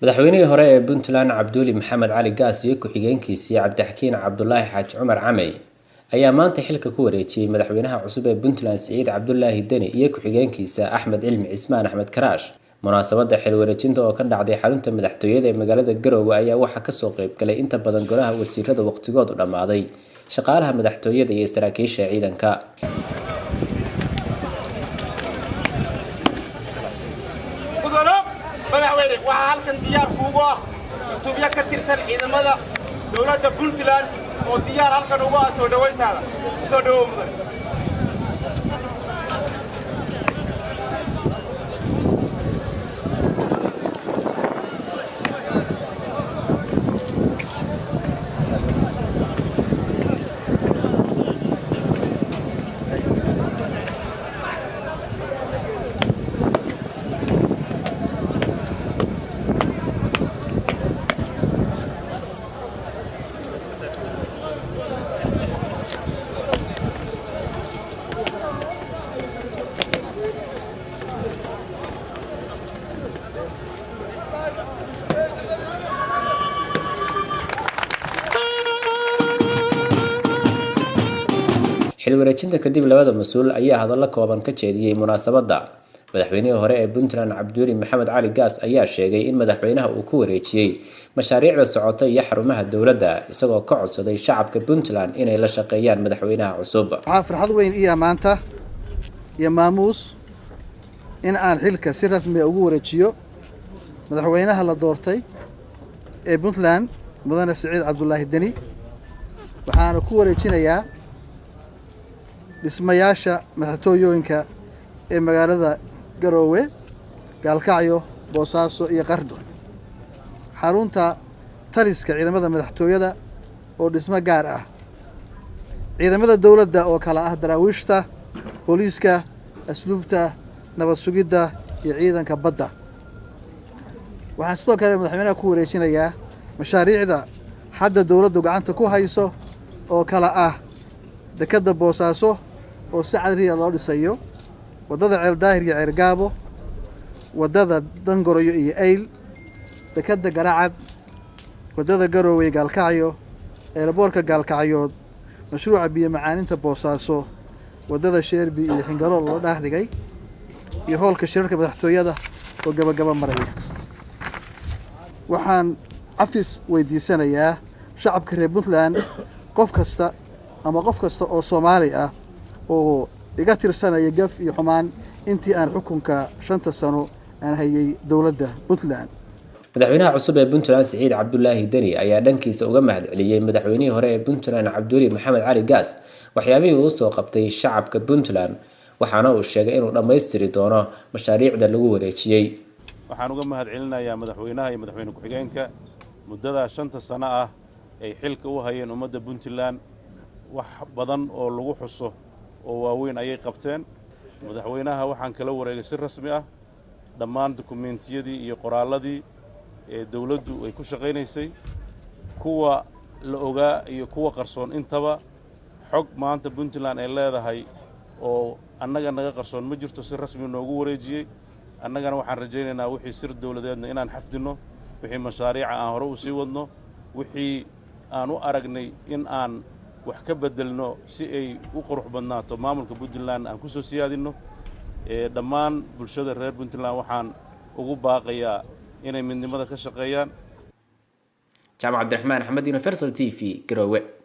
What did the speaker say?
madaxweynihii hore ee Puntland Cabduuli Maxamed Cali Gaas iyo ku-xigeenkiisii Cabdixakiin Cabdulaahi Xaaji Cumar Camey ayaa maanta xilka ku wareejiyay madaxweynaha cusub ee Puntland Siciid Cabdulaahi Deni iyo ku-xigeenkiisa Axmed Cilmi Cismaan Axmed Karaash. munaasabada xil wareejinta oo ka dhacday xarunta madaxtooyada ee magaalada Garowe ayaa waxaa ka soo qayb galay inta badan golaha wasiirada waqtigoodu dhamaaday, shaqaalaha madaxtooyada iyo saraakiisha ciidanka. madaxweyne waxaa halkan diyaar kuugu ah cutubyo ka tirsan ciidamada dowladda Puntland oo diyaar halkan ugu ah soo dhawayntaada. soo dhawow mudan. xil wareejinta kadib labada mas'uul ayaa hadallo kooban ka jeediyay munaasabada. madaxweynihii hore ee Puntland Cabduuli Maxamed Cali Gaas ayaa sheegay in madaxweynaha uu ku wareejiyay mashaariicda socota iyo xarumaha dowladda, isagoo ka codsaday shacabka Puntland inay la shaqeeyaan madaxweynaha cusub. waxaa farxad weyn iyo maanta iyo maamuus in aan xilka si rasmi ah ugu wareejiyo madaxweynaha la doortay ee Puntland mudane Siciid Cabdulaahi Deni. waxaana ku wareejinayaa dhismayaasha madaxtooyooyinka ee magaalada Garowe, Gaalkacyo, Boosaaso iyo Qardho, xarunta taliska ciidamada madaxtooyada oo dhismo gaar ah, ciidamada dowladda oo kala ah daraawiishta, booliiska, asluubta, nabad sugidda iyo ciidanka badda. waxaan sidoo kale madaxweynaha ku wareejinayaa mashaariicda hadda dowladdu gacanta ku hayso oo kala ah dekadda Boosaaso oo si cadriya loo dhisayo, wadada Ceel Daahir iyo Ceer Gaabo, wadada Dangoroyo iyo Eyl, dekadda Garacad, wadada Garowe Gaalkacyo, eeraboorka Gaalkacyood, mashruuca biyo macaaninta Boosaaso, wadada Sheerbi iyo Xingarool loo dhaxdhigay, iyo hoolka shirarka madaxtooyada oo gabagaba maraya. waxaan cafis weydiisanayaa shacabka reer Puntland, qof kasta oo Soomaali ah oo iga tirsanaya gaf iyo xumaan intii aan xukunka 5 sano aan hayay dowladda Puntland. madaxweynaha cusub ee Puntland Siciid Cabdulaahi Deni ayaa dhankiisa uga mahadceliyay madaxweynihii hore ee Puntland Cabduuli Maxamed Cali Gaas waxyaabihii uu soo qabtay shacabka Puntland, waxaana uu sheegay inuu dhammaystiri doono mashaariicda lagu wareejiyay. waxaan uga mahadcelinayaa madaxweynaha iyo madaxweyne ku-xigeenka muddada 5 sano ah ay xilka u hayeen ummadda Puntland. wax badan oo lagu xuso oo waaweyn ayay qabteen. madaxweynaha waxaan kala wareegay si rasmi ah dhammaan dukumeentiyadii iyo qoraalladii ee dawladdu ay ku shaqaynaysay, kuwa la ogaa iyo kuwa qarsoon intaba. xog maanta Puntland ay leedahay oo annaga naga qarsoon ma jirto, si rasmi noogu wareejiyay. annagana waxaan rajaynaynaa wixii sir dawladeedna inaan xafdino, wixii mashaariica aan hore u sii wadno, wixii aan u aragnay in aan wax ka bedelno si ay u qurux badnaato maamulka Puntland aan ku soo siyaadino. dhammaan bulshada reer Puntland waxaan ugu baaqayaa inay midnimada ka shaqeeyaan. Jaamac Cabdiraxmaan Axmed, Universal TV, Garowe.